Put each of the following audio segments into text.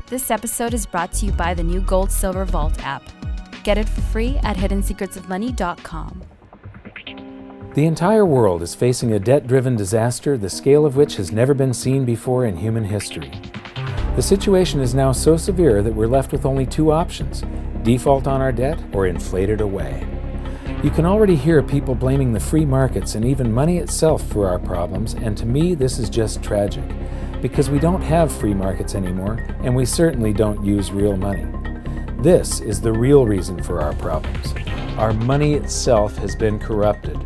This episode is brought to you by the new Gold Silver Vault app. Get it for free at hiddensecretsofmoney.com. The entire world is facing a debt-driven disaster, the scale of which has never been seen before in human history. The situation is now so severe that we're left with only two options: default on our debt or inflate it away. You can already hear people blaming the free markets and even money itself for our problems, and to me this is just tragic, because we don't have free markets anymore, and we certainly don't use real money. This is the real reason for our problems. Our money itself has been corrupted.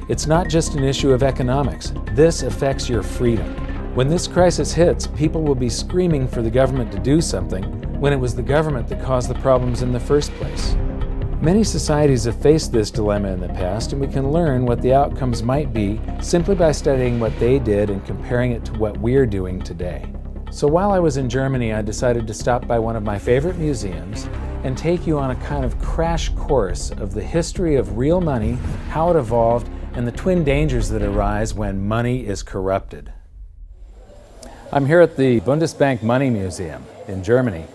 It's not just an issue of economics. This affects your freedom. When this crisis hits, people will be screaming for the government to do something when it was the government that caused the problems in the first place. Many societies have faced this dilemma in the past, and we can learn what the outcomes might be simply by studying what they did and comparing it to what we're doing today. So while I was in Germany, I decided to stop by one of my favorite museums and take you on a kind of crash course of the history of real money, how it evolved, and the twin dangers that arise when money is corrupted. I'm here at the Bundesbank Money Museum in Germany,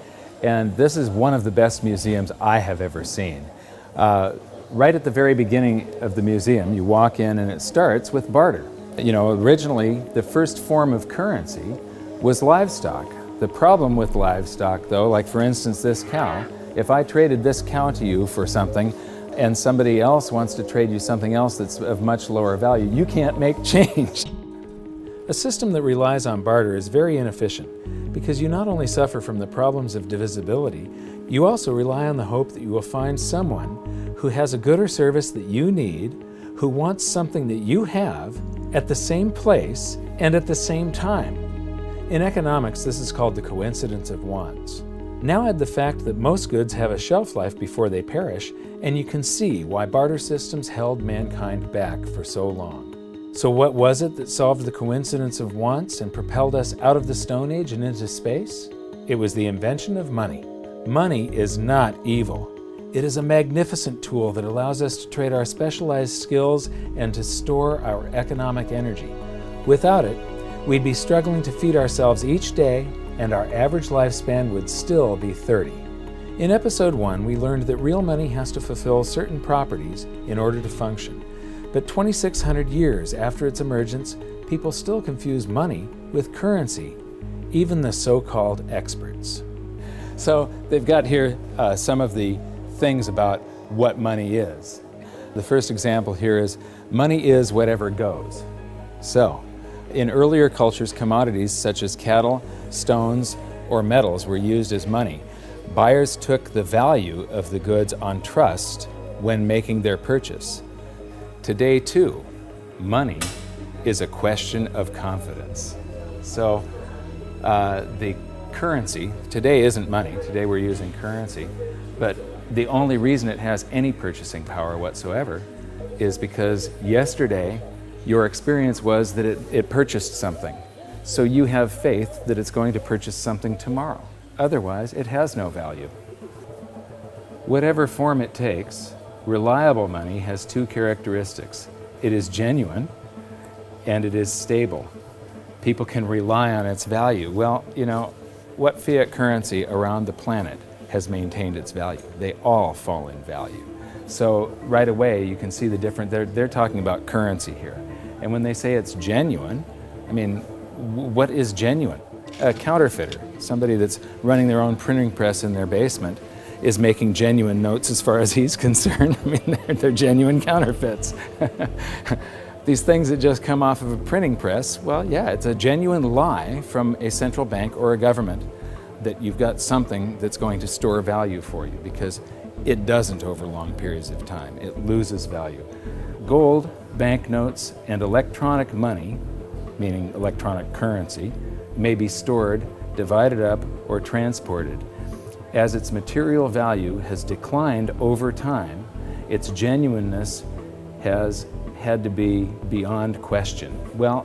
and this is one of the best museums I have ever seen. Right at the very beginning of the museum, you walk in and it starts with barter. Originally, the first form of currency was livestock. The problem with livestock, though, like for instance this cow, if I traded this cow to you for something and somebody else wants to trade you something else that's of much lower value, you can't make change. A system that relies on barter is very inefficient because you not only suffer from the problems of divisibility, you also rely on the hope that you will find someone who has a good or service that you need, who wants something that you have at the same place and at the same time. In economics, this is called the coincidence of wants. Now add the fact that most goods have a shelf life before they perish, and you can see why barter systems held mankind back for so long. So what was it that solved the coincidence of wants and propelled us out of the Stone Age and into space? It was the invention of money. Money is not evil. It is a magnificent tool that allows us to trade our specialized skills and to store our economic energy. Without it, we'd be struggling to feed ourselves each day, and our average lifespan would still be 30. In episode 1, we learned that real money has to fulfill certain properties in order to function. But 2,600 years after its emergence, people still confuse money with currency, even the so-called experts. So they've got here some of the things about what money is. The first example here is money is whatever goes. So in earlier cultures, commodities such as cattle, stones, or metals were used as money. Buyers took the value of the goods on trust when making their purchase. Today, too, money is a question of confidence. So the currency, today isn't money, today we're using currency, but the only reason it has any purchasing power whatsoever is because yesterday your experience was that it purchased something. So you have faith that it's going to purchase something tomorrow. Otherwise, it has no value. Whatever form it takes, reliable money has two characteristics. It is genuine and it is stable. People can rely on its value. Well, what fiat currency around the planet has maintained its value? They all fall in value. So right away you can see the difference. They're talking about currency here. And when they say it's genuine, what is genuine? A counterfeiter, somebody that's running their own printing press in their basement, is making genuine notes as far as he's concerned. They're genuine counterfeits. These things that just come off of a printing press, well, yeah, it's a genuine lie from a central bank or a government that you've got something that's going to store value for you, because it doesn't over long periods of time. It loses value. Gold, banknotes, and electronic money, meaning electronic currency, may be stored, divided up, or transported. As its material value has declined over time, its genuineness has had to be beyond question. Well,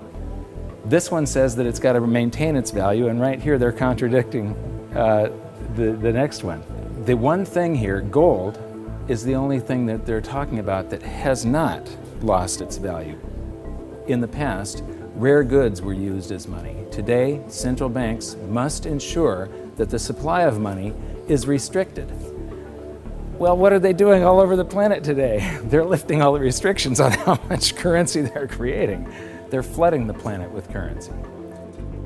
this one says that it's got to maintain its value, and right here they're contradicting the next one. The one thing here, gold, is the only thing that they're talking about that has not lost its value. In the past, rare goods were used as money. Today, central banks must ensure that the supply of money is restricted. Well, what are they doing all over the planet today? They're lifting all the restrictions on how much currency they're creating. They're flooding the planet with currency.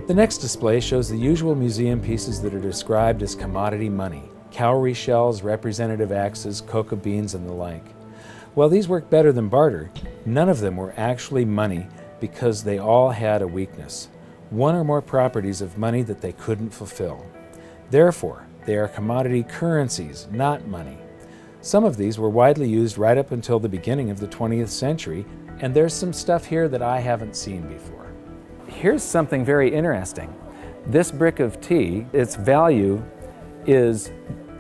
The next display shows the usual museum pieces that are described as commodity money: cowrie shells, representative axes, cocoa beans, and the like. While these work better than barter, none of them were actually money because they all had a weakness: one or more properties of money that they couldn't fulfill. Therefore, they are commodity currencies, not money. Some of these were widely used right up until the beginning of the 20th century, and there's some stuff here that I haven't seen before. Here's something very interesting. This brick of tea, its value is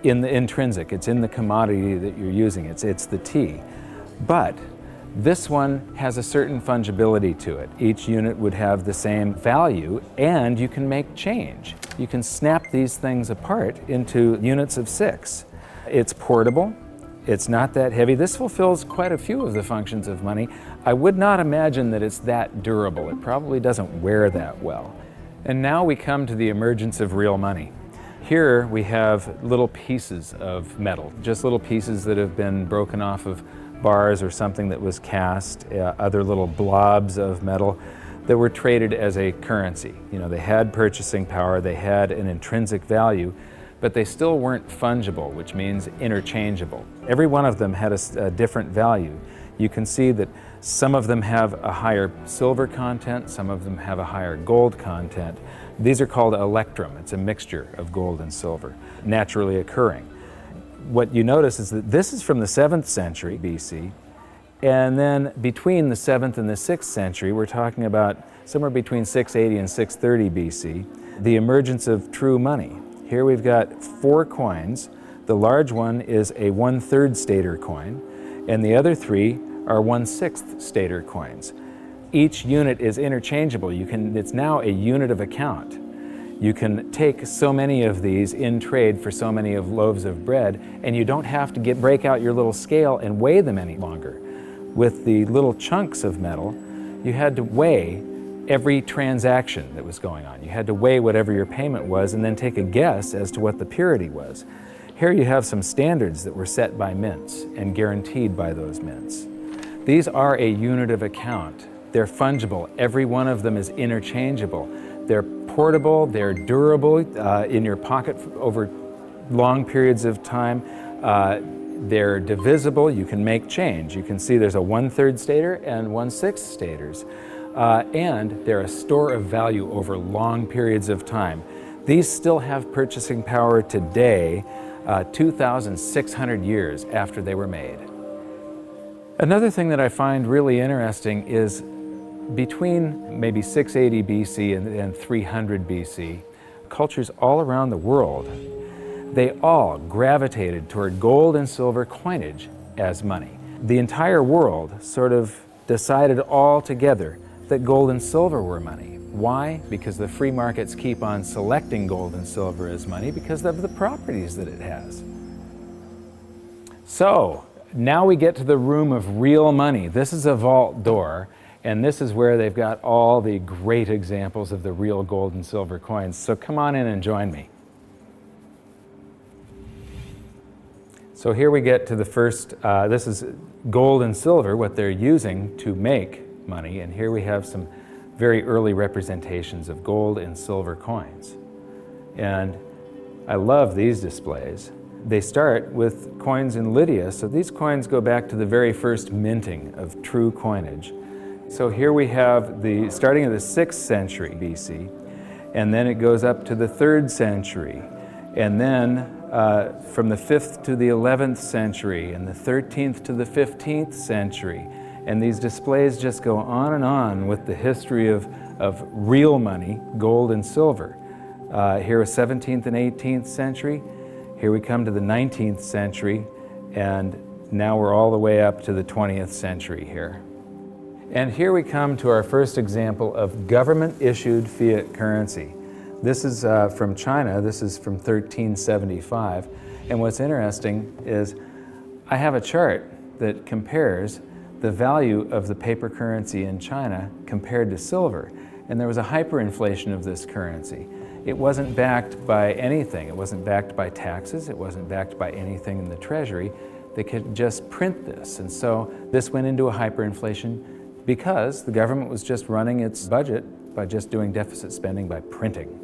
in the intrinsic, it's in the commodity that you're using, it's the tea. But this one has a certain fungibility to it. Each unit would have the same value, and you can make change. You can snap these things apart into units of 6. It's portable. It's not that heavy. This fulfills quite a few of the functions of money. I would not imagine that it's that durable. It probably doesn't wear that well. And now we come to the emergence of real money. Here we have little pieces of metal, just little pieces that have been broken off of bars or something that was cast, other little blobs of metal that were traded as a currency. You know, they had purchasing power, they had an intrinsic value, but they still weren't fungible, which means interchangeable. Every one of them had a different value. You can see that some of them have a higher silver content, some of them have a higher gold content. These are called electrum. It's a mixture of gold and silver, naturally occurring. What you notice is that this is from the 7th century BC, and then between the 7th and the 6th century, we're talking about somewhere between 680 and 630 BC, the emergence of true money. Here we've got 4 coins. The large one is a 1/3 stater coin, and the other 3 are 1/6 stater coins. Each unit is interchangeable. It's now a unit of account. You can take so many of these in trade for so many of loaves of bread, and you don't have to break out your little scale and weigh them any longer. With the little chunks of metal, you had to weigh every transaction that was going on. You had to weigh whatever your payment was and then take a guess as to what the purity was. Here you have some standards that were set by mints and guaranteed by those mints. These are a unit of account. They're fungible. Every one of them is interchangeable. They're portable, they're durable in your pocket over long periods of time. They're divisible, you can make change. You can see there's a 1/3 stater and 1/6 staters. And they're a store of value over long periods of time. These still have purchasing power today, 2,600 years after they were made. Another thing that I find really interesting is between maybe 680 BC and 300 BC, cultures all around the world, they all gravitated toward gold and silver coinage as money. The entire world sort of decided all together that gold and silver were money. Why? Because the free markets keep on selecting gold and silver as money because of the properties that it has. So, now we get to the room of real money. This is a vault door, and this is where they've got all the great examples of the real gold and silver coins. So come on in and join me. So here we get to the first, this is gold and silver, what they're using to make money, and here we have some very early representations of gold and silver coins. And I love these displays. They start with coins in Lydia, so these coins go back to the very first minting of true coinage. So here we have starting in the 6th century BC, and then it goes up to the 3rd century, and then from the 5th to the 11th century, and the 13th to the 15th century. And these displays just go on with the history of real money, gold and silver. Here is 17th and 18th century. Here we come to the 19th century, and now we're all the way up to the 20th century here. And here we come to our first example of government-issued fiat currency. This is from China. This is from 1375. And what's interesting is I have a chart that compares the value of the paper currency in China compared to silver. and there was a hyperinflation of this currency. It wasn't backed by anything. It wasn't backed by taxes. It wasn't backed by anything in the Treasury. They could just print this. And so this went into a hyperinflation because the government was just running its budget by just doing deficit spending by printing.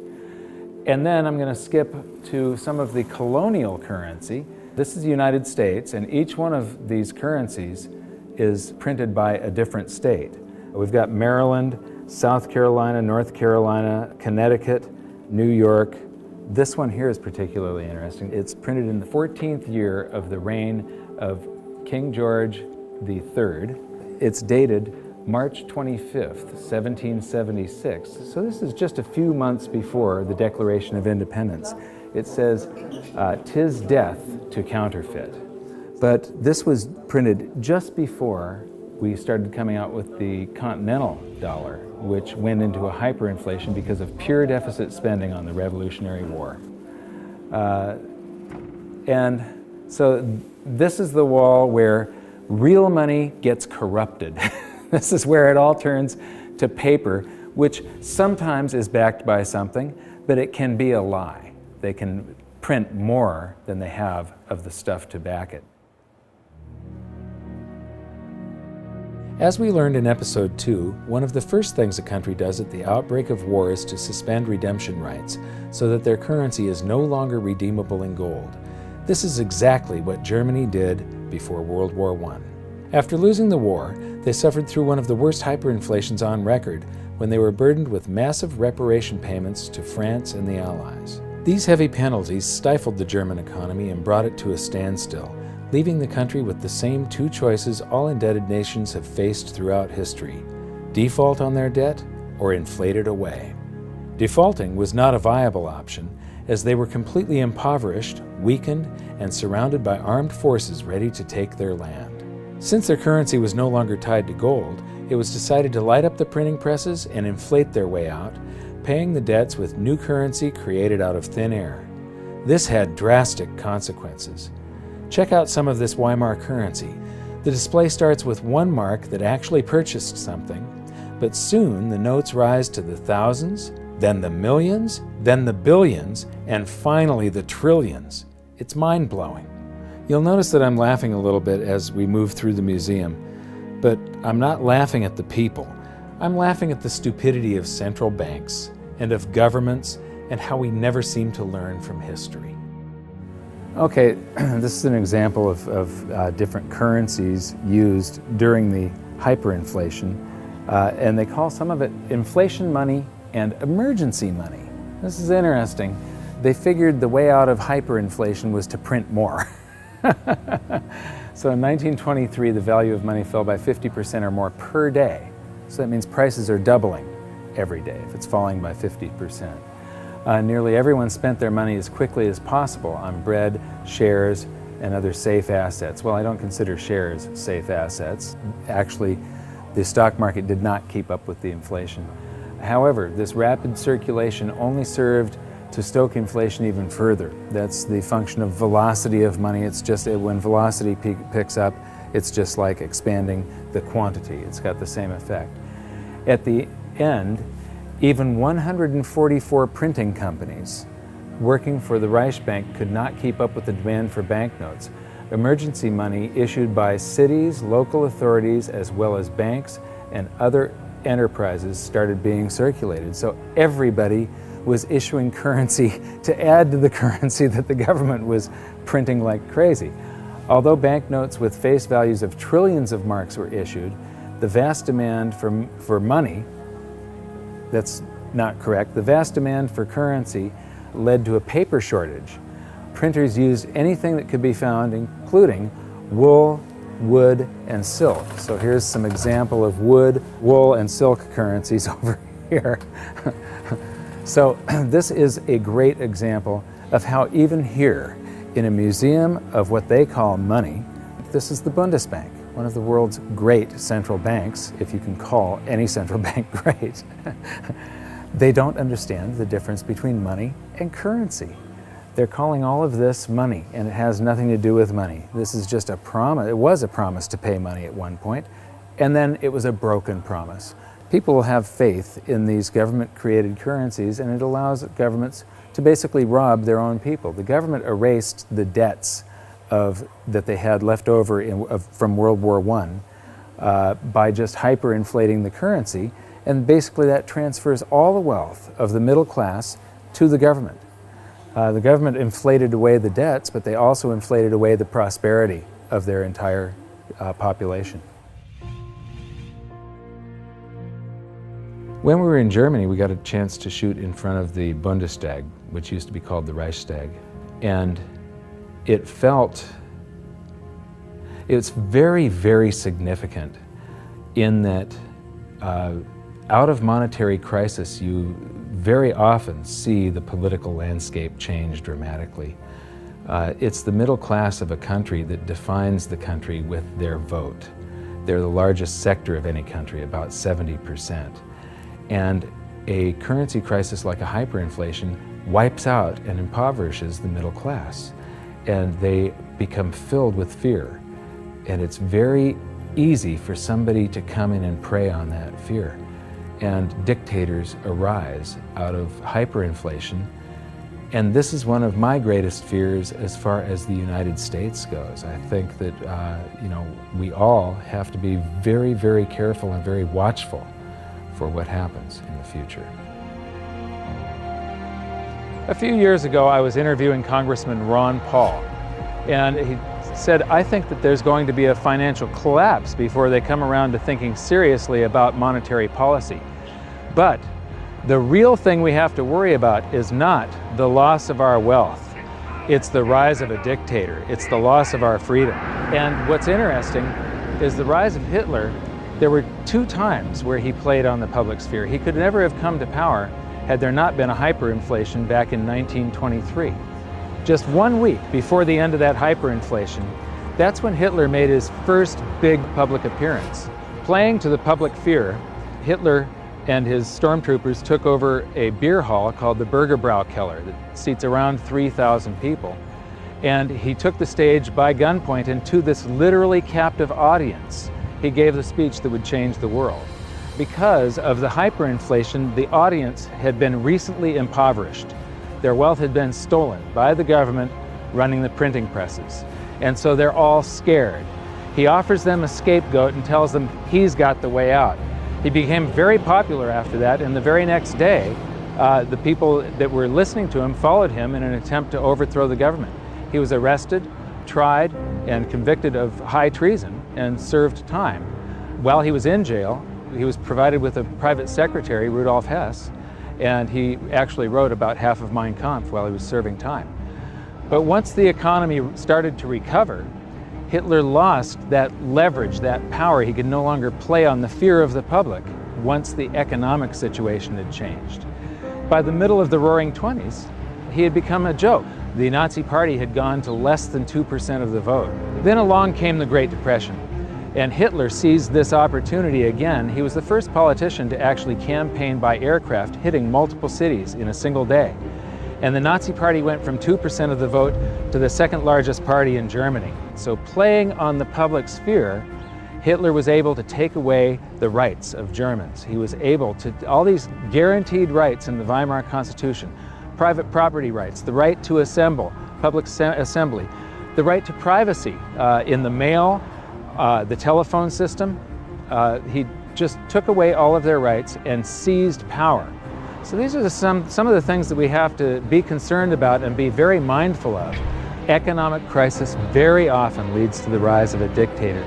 And then I'm going to skip to some of the colonial currency. This is the United States, and each one of these currencies is printed by a different state. We've got Maryland, South Carolina, North Carolina, Connecticut, New York. This one here is particularly interesting. It's printed in the 14th year of the reign of King George III. It's dated March 25th, 1776. So this is just a few months before the Declaration of Independence. It says, "'Tis death to counterfeit." But this was printed just before we started coming out with the continental dollar, which went into a hyperinflation because of pure deficit spending on the Revolutionary War. And so this is the wall where real money gets corrupted. This is where it all turns to paper, which sometimes is backed by something, but it can be a lie. They can print more than they have of the stuff to back it. As we learned in episode 2, one of the first things a country does at the outbreak of war is to suspend redemption rights so that their currency is no longer redeemable in gold. This is exactly what Germany did before World War I. After losing the war, they suffered through one of the worst hyperinflations on record when they were burdened with massive reparation payments to France and the Allies. These heavy penalties stifled the German economy and brought it to a standstill, leaving the country with the same two choices all indebted nations have faced throughout history: default on their debt or inflate it away. Defaulting was not a viable option, as they were completely impoverished, weakened, and surrounded by armed forces ready to take their land. Since their currency was no longer tied to gold, it was decided to light up the printing presses and inflate their way out, paying the debts with new currency created out of thin air. This had drastic consequences. Check out some of this Weimar currency. The display starts with one mark that actually purchased something, but soon the notes rise to the thousands, then the millions, then the billions, and finally the trillions. It's mind-blowing. You'll notice that I'm laughing a little bit as we move through the museum, but I'm not laughing at the people. I'm laughing at the stupidity of central banks and of governments and how we never seem to learn from history. Okay, this is an example of different currencies used during the hyperinflation, and they call some of it inflation money and emergency money. This is interesting. They figured the way out of hyperinflation was to print more. So in 1923, the value of money fell by 50% or more per day. So that means prices are doubling every day if it's falling by 50%. Nearly everyone spent their money as quickly as possible on bread, shares, and other safe assets. Well, I don't consider shares safe assets. Actually, the stock market did not keep up with the inflation. However, this rapid circulation only served to stoke inflation even further. That's the function of velocity of money. It's just when velocity picks up, it's just like expanding the quantity. It's got the same effect. At the end, even 144 printing companies working for the Reichsbank could not keep up with the demand for banknotes. Emergency money issued by cities, local authorities, as well as banks and other enterprises started being circulated. So everybody was issuing currency to add to the currency that the government was printing like crazy. Although banknotes with face values of trillions of marks were issued, the vast demand for money, that's not correct, the vast demand for currency led to a paper shortage. Printers used anything that could be found, including wool, wood, and silk. So here's some example of wood, wool, and silk currencies over here. So this is a great example of how even here, in a museum of what they call money, this is the Bundesbank, one of the world's great central banks, if you can call any central bank great. They don't understand the difference between money and currency. They're calling all of this money, and it has nothing to do with money. This is just a promise. It was a promise to pay money at one point, and then it was a broken promise. people will have faith in these government-created currencies, and it allows governments to basically rob their own people. The government erased the debts that they had left over from World War I by just hyperinflating the currency, and basically that transfers all the wealth of the middle class to the government. The government inflated away the debts, but they also inflated away the prosperity of their entire population. When we were in Germany, we got a chance to shoot in front of the Bundestag, which used to be called the Reichstag, and it's very, very significant in that out of monetary crisis, you very often see the political landscape change dramatically. It's the middle class of a country that defines the country with their vote. They're the largest sector of any country, about 70%. And a currency crisis like a hyperinflation wipes out and impoverishes the middle class. And they become filled with fear. And it's very easy for somebody to come in and prey on that fear. And dictators arise out of hyperinflation. And this is one of my greatest fears as far as the United States goes. I think that we all have to be very, very careful and very watchful for what happens in the future. A few years ago, I was interviewing Congressman Ron Paul, and he said, I think that there's going to be a financial collapse before they come around to thinking seriously about monetary policy. But the real thing we have to worry about is not the loss of our wealth. It's the rise of a dictator. It's the loss of our freedom. And what's interesting is the rise of Hitler. There were 2 times where he played on the public sphere. He could never have come to power had there not been a hyperinflation back in 1923. Just 1 week before the end of that hyperinflation, that's when Hitler made his first big public appearance. Playing to the public fear, Hitler and his stormtroopers took over a beer hall called the Bürgerbraukeller that seats around 3,000 people. And he took the stage by gunpoint, and to this literally captive audience, he gave the speech that would change the world. Because of the hyperinflation, the audience had been recently impoverished. Their wealth had been stolen by the government running the printing presses. And so they're all scared. He offers them a scapegoat and tells them he's got the way out. He became very popular after that, and the very next day, the people that were listening to him followed him in an attempt to overthrow the government. He was arrested, tried, and convicted of high treason and served time. While he was in jail, he was provided with a private secretary, Rudolf Hess, and he actually wrote about half of Mein Kampf while he was serving time. But once the economy started to recover, Hitler lost that leverage, that power. He could no longer play on the fear of the public once the economic situation had changed. By the middle of the Roaring '20s, he had become a joke. The Nazi Party had gone to less than 2% of the vote. Then along came the Great Depression, and Hitler seized this opportunity again. He was the first politician to actually campaign by aircraft, hitting multiple cities in a single day. And the Nazi Party went from 2% of the vote to the second largest party in Germany. So playing on the public sphere, Hitler was able to take away the rights of Germans. He was able to, all these guaranteed rights in the Weimar Constitution, private property rights, the right to assemble, public assembly, the right to privacy in the mail, the telephone system. He just took away all of their rights and seized power. So these are some of the things that we have to be concerned about and be very mindful of. Economic crisis very often leads to the rise of a dictator.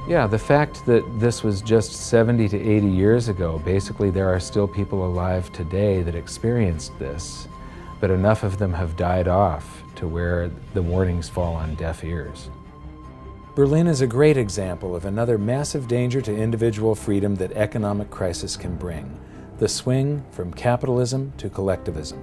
Yeah, the fact that this was just 70 to 80 years ago, basically there are still people alive today that experienced this, but enough of them have died off to where the warnings fall on deaf ears. Berlin is a great example of another massive danger to individual freedom that economic crisis can bring, the swing from capitalism to collectivism.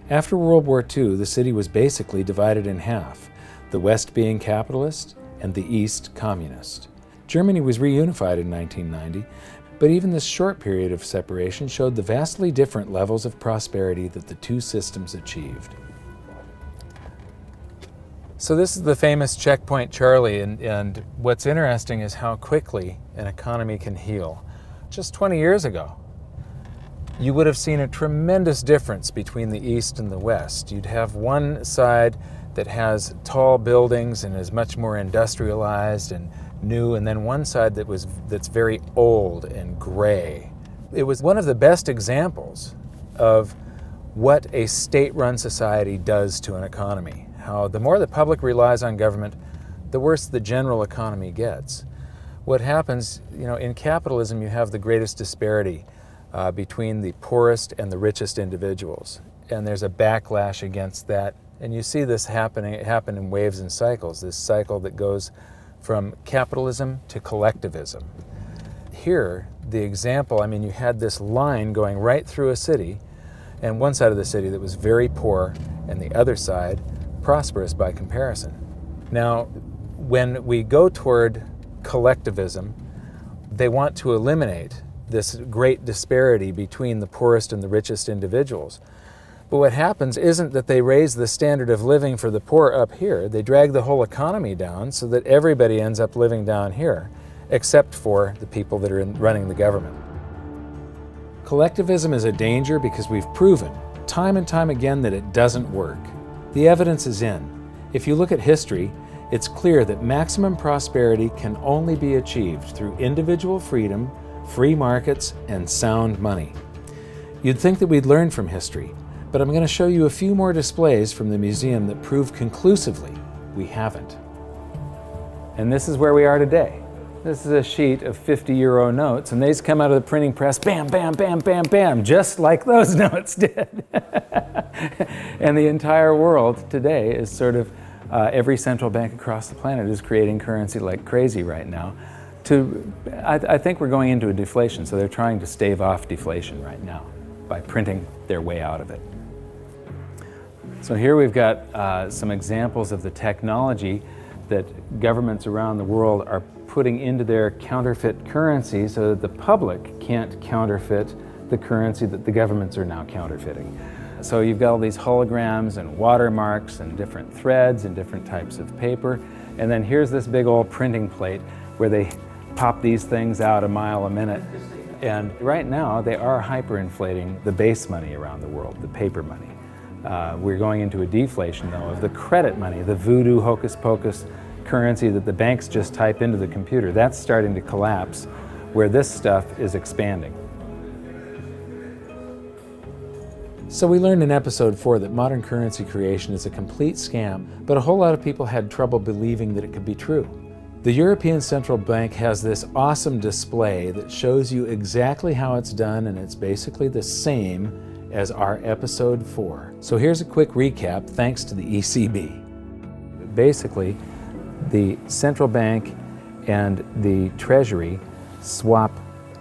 After World War II, the city was basically divided in half, the West being capitalist and the East communist. Germany was reunified in 1990, but even this short period of separation showed the vastly different levels of prosperity that the two systems achieved. So this is the famous checkpoint Charlie, and what's interesting is how quickly an economy can heal. Just 20 years ago, you would have seen a tremendous difference between the East and the West. You'd have one side that has tall buildings and is much more industrialized and new, and then one side that's very old and gray. It was one of the best examples of what a state-run society does to an economy. How the more the public relies on government, the worse the general economy gets. What happens, in capitalism, you have the greatest disparity between the poorest and the richest individuals. And there's a backlash against that. And you see this happen in waves and cycles, this cycle that goes from capitalism to collectivism. Here, the example, you had this line going right through a city, and one side of the city that was very poor, and the other side prosperous by comparison. Now, when we go toward collectivism, they want to eliminate this great disparity between the poorest and the richest individuals. But what happens isn't that they raise the standard of living for the poor up here. They drag the whole economy down so that everybody ends up living down here, except for the people that are running the government. Collectivism is a danger because we've proven time and time again that it doesn't work. The evidence is in. If you look at history, it's clear that maximum prosperity can only be achieved through individual freedom, free markets, and sound money. You'd think that we'd learn from history, but I'm going to show you a few more displays from the museum that prove conclusively we haven't. And this is where we are today. This is a sheet of 50-euro notes, and these come out of the printing press, bam, bam, bam, bam, bam, just like those notes did. And the entire world today is sort of, every central bank across the planet is creating currency like crazy right now. I think we're going into a deflation, so they're trying to stave off deflation right now by printing their way out of it. So here we've got some examples of the technology that governments around the world are putting into their counterfeit currency so that the public can't counterfeit the currency that the governments are now counterfeiting. So you've got all these holograms and watermarks and different threads and different types of paper. And then here's this big old printing plate where they pop these things out a mile a minute. And right now they are hyperinflating the base money around the world, the paper money. We're going into a deflation though of the credit money, the voodoo hocus pocus currency that the banks just type into the computer. That's starting to collapse, where this stuff is expanding. So we learned in episode 4 that modern currency creation is a complete scam, but a whole lot of people had trouble believing that it could be true. The European Central Bank has this awesome display that shows you exactly how it's done, and it's basically the same as our episode 4. So here's a quick recap thanks to the ECB. Basically, the central bank and the Treasury swap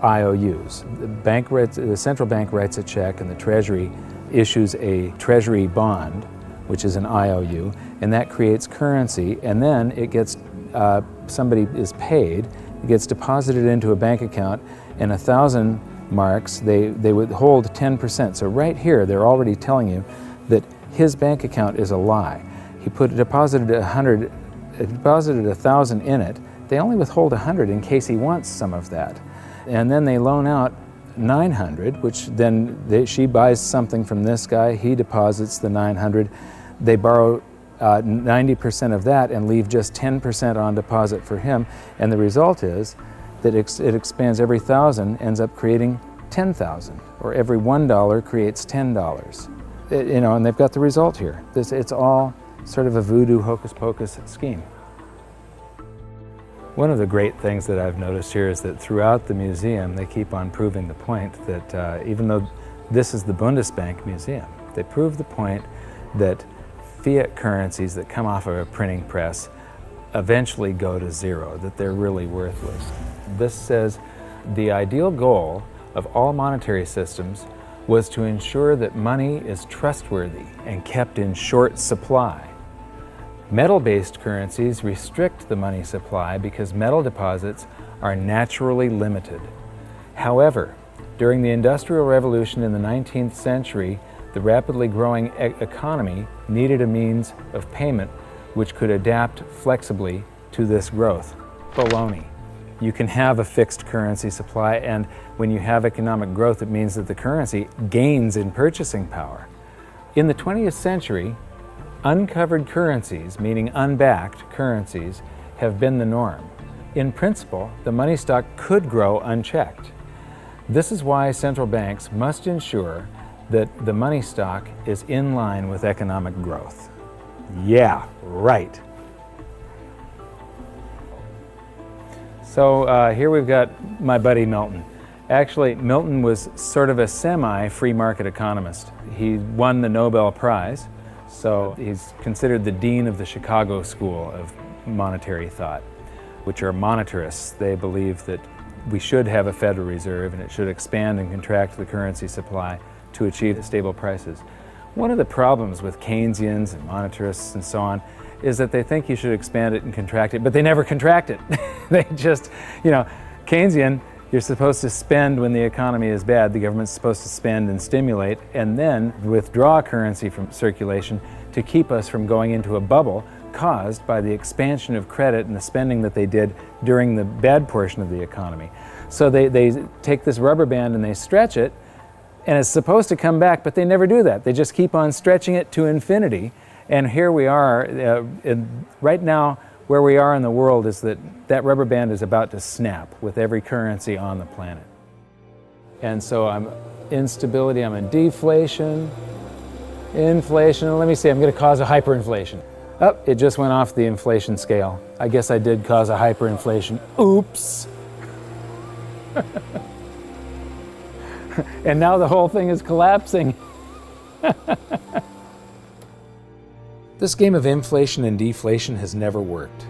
IOUs. The central bank writes a check and the Treasury issues a Treasury bond, which is an IOU, and that creates currency, and then it gets, somebody is paid, it gets deposited into a bank account, and 1,000 marks, they withhold 10%. So right here, they're already telling you that his bank account is a lie. He deposited 1,000 in it. They only withhold 100 in case he wants some of that. And then they loan out 900, which then she buys something from this guy, he deposits the 900. They borrow 90% of that and leave just 10% on deposit for him. And the result is that it expands. Every 1,000 ends up creating 10,000, or every $1 creates $10. And they've got the result here. It's all sort of a voodoo hocus pocus scheme. One of the great things that I've noticed here is that throughout the museum they keep on proving the point that even though this is the Bundesbank Museum, they prove the point that fiat currencies that come off of a printing press eventually go to zero, that they're really worthless. This says the ideal goal of all monetary systems was to ensure that money is trustworthy and kept in short supply. Metal-based currencies restrict the money supply because metal deposits are naturally limited. However, during the Industrial Revolution in the 19th century, the rapidly growing economy needed a means of payment which could adapt flexibly to this growth. Baloney. You can have a fixed currency supply, and when you have economic growth, it means that the currency gains in purchasing power. In the 20th century, uncovered currencies, meaning unbacked currencies, have been the norm. In principle, the money stock could grow unchecked. This is why central banks must ensure that the money stock is in line with economic growth. Yeah, right. So here we've got my buddy Milton. Actually, Milton was sort of a semi-free market economist. He won the Nobel Prize, so he's considered the dean of the Chicago School of Monetary Thought, which are monetarists. They believe that we should have a Federal Reserve and it should expand and contract the currency supply to achieve stable prices. One of the problems with Keynesians and monetarists and so on is that they think you should expand it and contract it, but they never contract it. They just, Keynesian, you're supposed to spend when the economy is bad. The government's supposed to spend and stimulate and then withdraw currency from circulation to keep us from going into a bubble caused by the expansion of credit and the spending that they did during the bad portion of the economy. So they take this rubber band and they stretch it, and it's supposed to come back, but they never do that. They just keep on stretching it to infinity. And here we are, right now, where we are in the world is that rubber band is about to snap with every currency on the planet. And so I'm instability, I'm in deflation, inflation. Let me see, I'm going to cause a hyperinflation. Oh, it just went off the inflation scale. I guess I did cause a hyperinflation. Oops. And now the whole thing is collapsing. This game of inflation and deflation has never worked.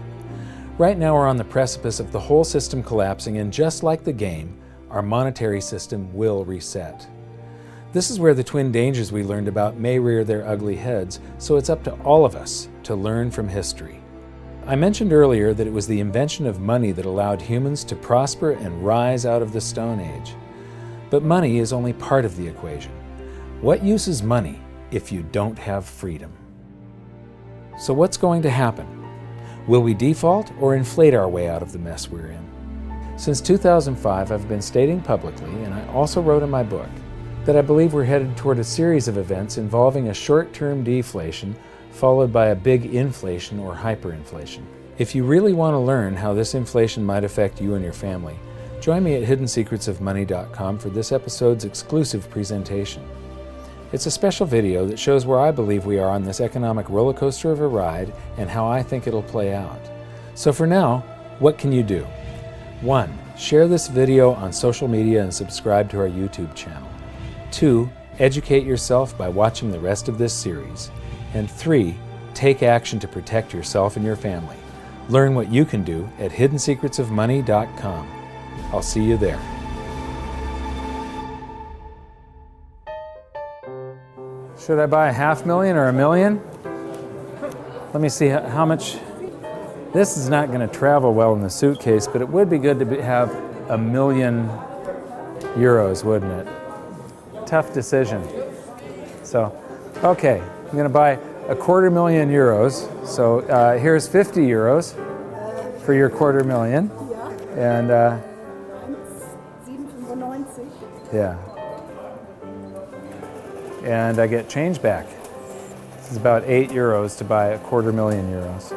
Right now we're on the precipice of the whole system collapsing, and just like the game, our monetary system will reset. This is where the twin dangers we learned about may rear their ugly heads, so it's up to all of us to learn from history. I mentioned earlier that it was the invention of money that allowed humans to prosper and rise out of the Stone Age. But money is only part of the equation. What use is money if you don't have freedom? So what's going to happen? Will we default or inflate our way out of the mess we're in? Since 2005, I've been stating publicly, and I also wrote in my book, that I believe we're headed toward a series of events involving a short-term deflation followed by a big inflation or hyperinflation. If you really want to learn how this inflation might affect you and your family, join me at hiddensecretsofmoney.com for this episode's exclusive presentation. It's a special video that shows where I believe we are on this economic roller coaster of a ride and how I think it'll play out. So for now, what can you do? 1. Share this video on social media and subscribe to our YouTube channel. 2. Educate yourself by watching the rest of this series. And 3. Take action to protect yourself and your family. Learn what you can do at hiddensecretsofmoney.com. I'll see you there. Should I buy $500,000 or $1 million? Let me see how much. This is not going to travel well in the suitcase, but it would be good to have €1 million, wouldn't it? Tough decision. So, okay, I'm going to buy €250,000. So here's €50 for your $250,000. And 7,95. yeah. And I get change back. This is about €8 to buy €250,000.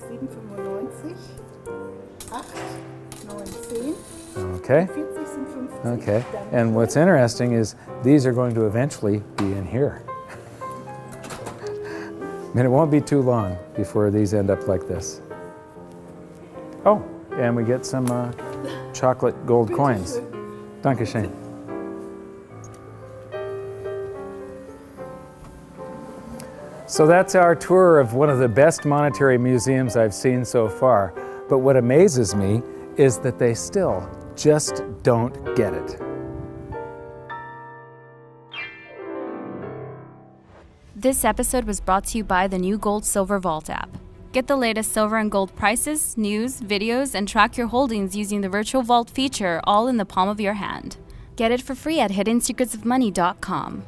7,95, 8, 9, 10. Okay. 40 sind 50. Okay. And what's interesting is these are going to eventually be in here. And it won't be too long before these end up like this. Oh, and we get some chocolate gold coins. Dankeschön. So that's our tour of one of the best monetary museums I've seen so far. But what amazes me is that they still just don't get it. This episode was brought to you by the new Gold Silver Vault app. Get the latest silver and gold prices, news, videos, and track your holdings using the virtual vault feature all in the palm of your hand. Get it for free at hiddensecretsofmoney.com.